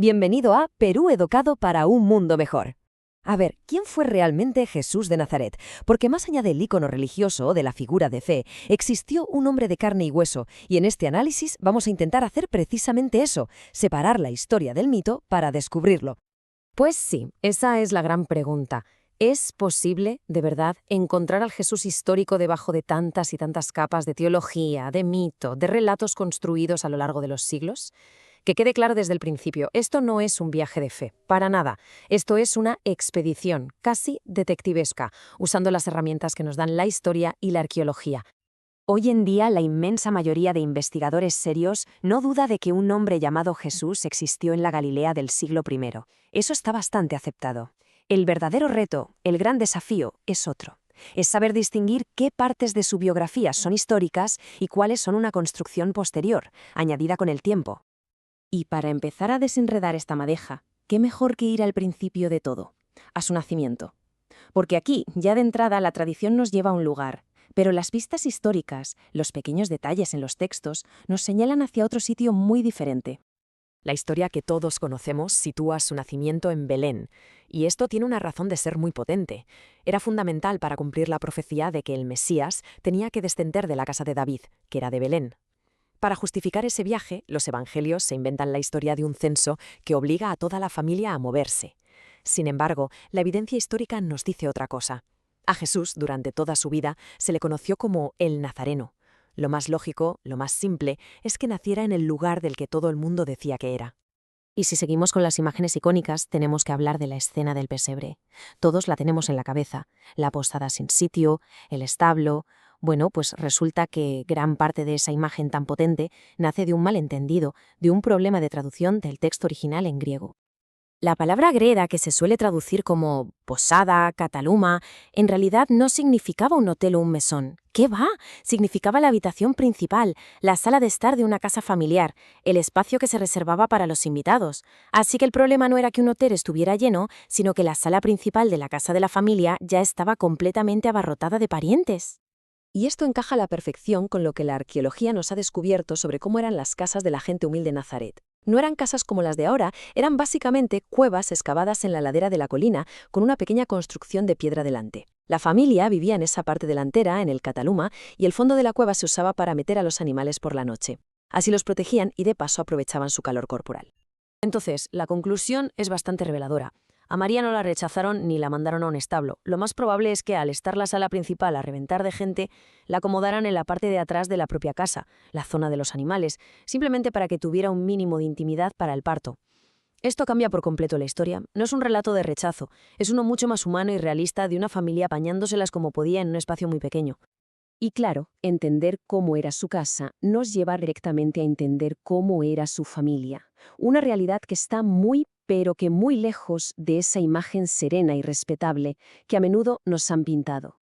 Bienvenido a Perú Educado para un Mundo Mejor. A ver, ¿quién fue realmente Jesús de Nazaret? Porque más allá del ícono religioso o de la figura de fe, existió un hombre de carne y hueso, y en este análisis vamos a intentar hacer precisamente eso, separar la historia del mito para descubrirlo. Pues sí, esa es la gran pregunta. ¿Es posible, de verdad, encontrar al Jesús histórico debajo de tantas y tantas capas de teología, de mito, de relatos construidos a lo largo de los siglos? Que quede claro desde el principio, esto no es un viaje de fe, para nada. Esto es una expedición, casi detectivesca, usando las herramientas que nos dan la historia y la arqueología. Hoy en día, la inmensa mayoría de investigadores serios no duda de que un hombre llamado Jesús existió en la Galilea del siglo I. Eso está bastante aceptado. El verdadero reto, el gran desafío, es otro. Es saber distinguir qué partes de su biografía son históricas y cuáles son una construcción posterior, añadida con el tiempo. Y para empezar a desenredar esta madeja, ¿qué mejor que ir al principio de todo? A su nacimiento. Porque aquí, ya de entrada, la tradición nos lleva a un lugar, pero las pistas históricas, los pequeños detalles en los textos, nos señalan hacia otro sitio muy diferente. La historia que todos conocemos sitúa su nacimiento en Belén, y esto tiene una razón de ser muy potente. Era fundamental para cumplir la profecía de que el Mesías tenía que descender de la casa de David, que era de Belén. Para justificar ese viaje, los evangelios se inventan la historia de un censo que obliga a toda la familia a moverse. Sin embargo, la evidencia histórica nos dice otra cosa. A Jesús, durante toda su vida, se le conoció como el Nazareno. Lo más lógico, lo más simple, es que naciera en el lugar del que todo el mundo decía que era. Y si seguimos con las imágenes icónicas, tenemos que hablar de la escena del pesebre. Todos la tenemos en la cabeza. La posada sin sitio, el establo. Bueno, pues resulta que gran parte de esa imagen tan potente nace de un malentendido, de un problema de traducción del texto original en griego. La palabra greda, que se suele traducir como posada, cataluma, en realidad no significaba un hotel o un mesón. ¿Qué va? Significaba la habitación principal, la sala de estar de una casa familiar, el espacio que se reservaba para los invitados. Así que el problema no era que un hotel estuviera lleno, sino que la sala principal de la casa de la familia ya estaba completamente abarrotada de parientes. Y esto encaja a la perfección con lo que la arqueología nos ha descubierto sobre cómo eran las casas de la gente humilde de Nazaret. No eran casas como las de ahora, eran básicamente cuevas excavadas en la ladera de la colina con una pequeña construcción de piedra delante. La familia vivía en esa parte delantera, en el cataluma, y el fondo de la cueva se usaba para meter a los animales por la noche. Así los protegían y de paso aprovechaban su calor corporal. Entonces, la conclusión es bastante reveladora. A María no la rechazaron ni la mandaron a un establo. Lo más probable es que, al estar la sala principal a reventar de gente, la acomodaran en la parte de atrás de la propia casa, la zona de los animales, simplemente para que tuviera un mínimo de intimidad para el parto. Esto cambia por completo la historia. No es un relato de rechazo, es uno mucho más humano y realista de una familia apañándoselas como podía en un espacio muy pequeño. Y claro, entender cómo era su casa nos lleva directamente a entender cómo era su familia. Una realidad que está muy, pero que muy lejos de esa imagen serena y respetable que a menudo nos han pintado.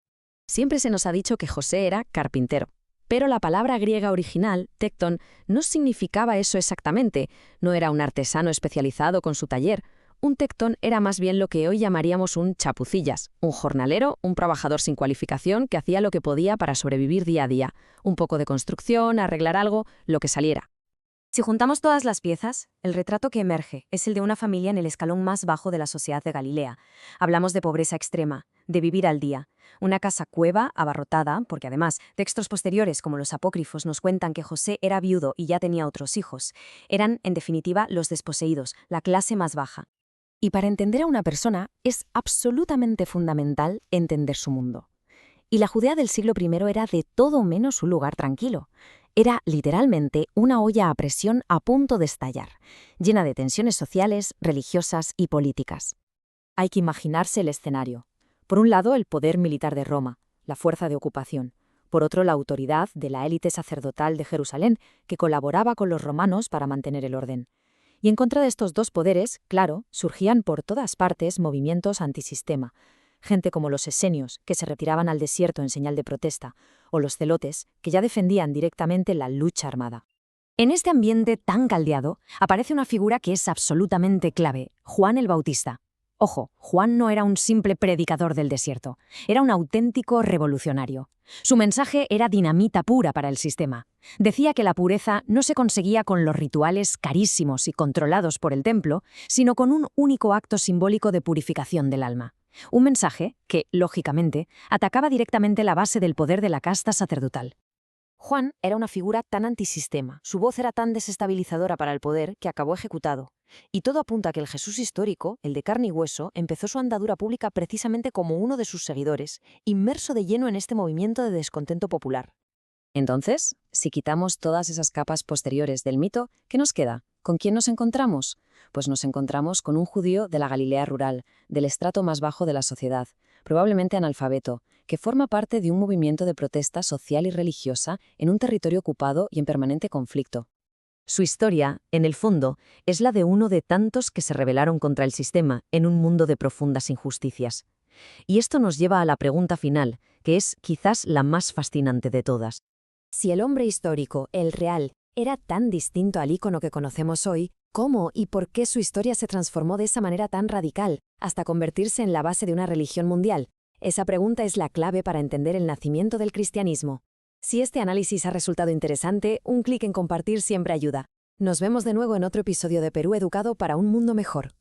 Siempre se nos ha dicho que José era carpintero, pero la palabra griega original, tecton, no significaba eso exactamente. No era un artesano especializado con su taller. Un tectón era más bien lo que hoy llamaríamos un chapucillas, un jornalero, un trabajador sin cualificación que hacía lo que podía para sobrevivir día a día. Un poco de construcción, arreglar algo, lo que saliera. Si juntamos todas las piezas, el retrato que emerge es el de una familia en el escalón más bajo de la sociedad de Galilea. Hablamos de pobreza extrema, de vivir al día. Una casa cueva, abarrotada, porque además textos posteriores como los apócrifos nos cuentan que José era viudo y ya tenía otros hijos. Eran, en definitiva, los desposeídos, la clase más baja. Y para entender a una persona es absolutamente fundamental entender su mundo. Y la Judea del siglo I era de todo menos un lugar tranquilo. Era literalmente una olla a presión a punto de estallar, llena de tensiones sociales, religiosas y políticas. Hay que imaginarse el escenario. Por un lado, el poder militar de Roma, la fuerza de ocupación. Por otro, la autoridad de la élite sacerdotal de Jerusalén, que colaboraba con los romanos para mantener el orden. Y en contra de estos dos poderes, claro, surgían por todas partes movimientos antisistema. Gente como los esenios, que se retiraban al desierto en señal de protesta, o los celotes, que ya defendían directamente la lucha armada. En este ambiente tan caldeado, aparece una figura que es absolutamente clave, Juan el Bautista. Ojo, Juan no era un simple predicador del desierto, era un auténtico revolucionario. Su mensaje era dinamita pura para el sistema. Decía que la pureza no se conseguía con los rituales carísimos y controlados por el templo, sino con un único acto simbólico de purificación del alma. Un mensaje que, lógicamente, atacaba directamente la base del poder de la casta sacerdotal. Juan era una figura tan antisistema, su voz era tan desestabilizadora para el poder que acabó ejecutado. Y todo apunta a que el Jesús histórico, el de carne y hueso, empezó su andadura pública precisamente como uno de sus seguidores, inmerso de lleno en este movimiento de descontento popular. Entonces, si quitamos todas esas capas posteriores del mito, ¿qué nos queda? ¿Con quién nos encontramos? Pues nos encontramos con un judío de la Galilea rural, del estrato más bajo de la sociedad, probablemente analfabeto, que forma parte de un movimiento de protesta social y religiosa en un territorio ocupado y en permanente conflicto. Su historia, en el fondo, es la de uno de tantos que se rebelaron contra el sistema en un mundo de profundas injusticias. Y esto nos lleva a la pregunta final, que es quizás la más fascinante de todas. Si el hombre histórico, el real, era tan distinto al ícono que conocemos hoy, ¿cómo y por qué su historia se transformó de esa manera tan radical, hasta convertirse en la base de una religión mundial? Esa pregunta es la clave para entender el nacimiento del cristianismo. Si este análisis ha resultado interesante, un clic en compartir siempre ayuda. Nos vemos de nuevo en otro episodio de Perú Educado para un mundo mejor.